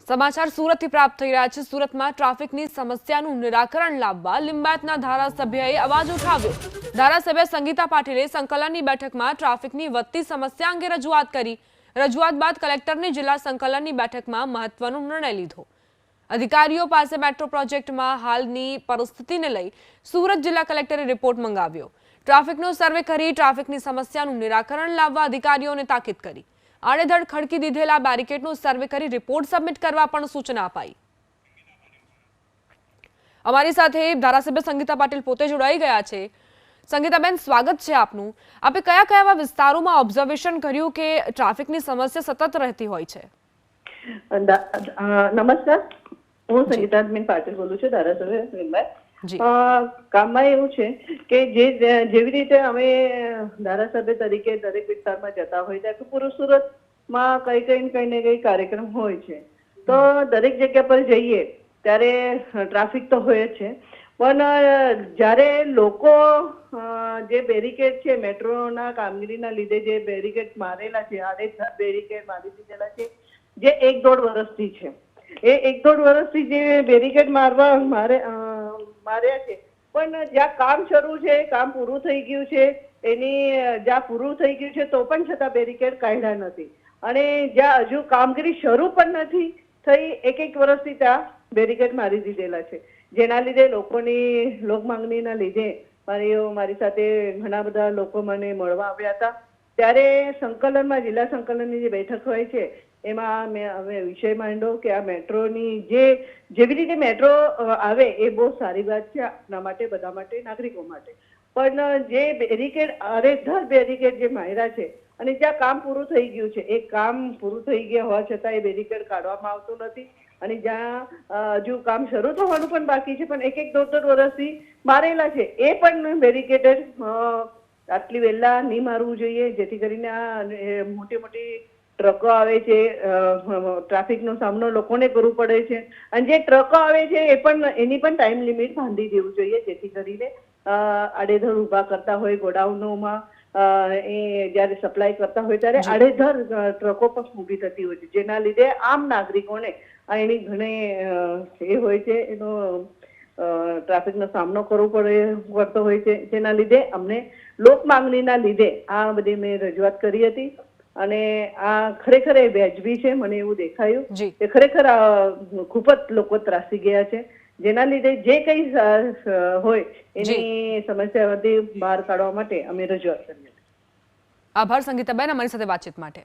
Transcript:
સમાચાર સુરતથી પ્રાપ્ત થઈ રહ્યા છે। સુરતમાં ટ્રાફિકની સમસ્યાનું નિરાકરણ લાવવા લિંબાયતના ધારાસભ્યએ અવાજ ઉઠાવ્યો। ધારાસભ્ય સંગીતા પાટીલે સંકલનની બેઠકમાં ટ્રાફિકની વધતી સમસ્યા અંગે રજૂઆત કરી। રજૂઆત બાદ કલેક્ટરને જિલ્લા સંકલનની બેઠકમાં મહત્વનો નિર્ણય લીધો। અધિકારીઓ પાસે મેટ્રો પ્રોજેક્ટમાં હાલની પરિસ્થિતિને લઈ સુરત જિલ્લા કલેક્ટરે રિપોર્ટ મંગાવ્યો। ટ્રાફિકનો સર્વે કરી ટ્રાફિકની સમસ્યાનું નિરાકરણ લાવવા અધિકારીઓને તાકીદ કરી। આડેધડ ખડકી દીધેલા બેરિકેડનો સર્વે કરી રિપોર્ટ સબમિટ કરવા પણ સૂચના અપાઈ। અમારી સાથે ધારાસભ્ય સંગીતા પાટીલ પોતે જોડાઈ ગયા છે। સંગીતાબેન, સ્વાગત છે આપનું। આપે કયા કયા વિસ્તારોમાં ઓબ્ઝર્વેશન કર્યું કે ટ્રાફિકની સમસ્યા સતત રહેતી હોય છે? નમસ્કાર, હું સંગીતાબેન પાટીલ બોલું છું, ધારાસભ્ય લિંબાયત। કામમાં એવું છે કે જેવી રીતે અમે ધારાસભ્ય તરીકે દરેક વિસ્તારમાં જતા હોય ત્યારે પૂરું સુરતમાં કઈ ને કઈ કાર્યક્રમ હોય છે, તો દરેક જગ્યા પર જઈએ ત્યારે ટ્રાફિક તો હોય જ છે, પણ જ્યારે લોકો જે બેરિકેડ છે મેટ્રોના કામગીરીના લીધે જે બેરિકેડ મારેલા છે, આડેધડ બેરિકેડ મારી દીધેલા છે, જે 1-1.5 વર્ષથી છે, એ 1-1.5 વર્ષથી જે બેરિકેડ માર્યા છે, પણ જ્યાં કામ શરૂ છે, કામ પૂરું થઈ ગયું છે, જ્યાં પૂરું થઈ ગયું છે તો પણ છતાં બેરિકેડ કાઢ્યા નથી, અને જ્યાં હજુ કામગીરી શરૂ પણ નથી થઈ 1-1 વર્ષથી ત્યાં બેરિકેડ મારી દીધેલા છે, જેના લીધે લોકોની લોકમાંગણીના લીધે મારી સાથે ઘણા બધા લોકો મને મળવા આવ્યા હતા। ત્યારે સંકલનમાં જિલ્લા સંકલનની જે બેઠક હોય છે એમાં અમે વિષય માંડ્યો કે આ મેટ્રોની જેવી રીતે મેટ્રો આવે એ બહુ સારી વાત છે આપણા માટે, બધા માટે, નાગરિકો માટે, પણ જે બેરિકેડ આડેધડ બેરિકેડ જે માર્યા છે અને જ્યાં કામ પૂરું થઈ ગયું છે એ કામ પૂરું થઈ ગયા હોવા છતાં એ બેરિકેડ કાઢવામાં આવતું નથી, અને જ્યાં હજુ કામ શરૂ થવાનું પણ બાકી છે પણ 1-1, 1.5 વર્ષથી મારેલા છે એ પણ બેરિકેડ આટલી વહેલા નહીં મારવું જોઈએ, જેથી કરીને આ મોટી ટ્રકો આવે છે, ટ્રાફિકનો સામનો લોકોને કરવો પડે છે, અને જે ટ્રકો આવે છે એની પણ ટાઈમ લિમિટ બાંધી દેવું જોઈએ, જેથી કરીને આડેધડ ઊભા કરતા હોય ગોડાઉનોમાં એ જ્યારે સપ્લાય કરતા હોય ત્યારે આડેધડ ટ્રકો પણ ઊભી થતી હોય છે, જેના લીધે આમ નાગરિકોને એની ઘણી એ હોય છે, એનો ટ્રાફિકનો સામનો કરવો પડતો હોય છે, જેના લીધે અમને લોક માંગણીના લીધે આ બધી મેં રજૂઆત કરી હતી, અને આ ખરેખર એ વ્યાજબી છે। મને એવું દેખાયું કે ખરેખર ખૂબ જ લોકો ત્રાસી ગયા છે, જેના લીધે જે કઈ હોય એની સમસ્યામાંથી બહાર કાઢવા માટે અમે રજૂઆત કરી હતી। આભાર સંગીતાબેન, અમારી સાથે વાતચીત માટે।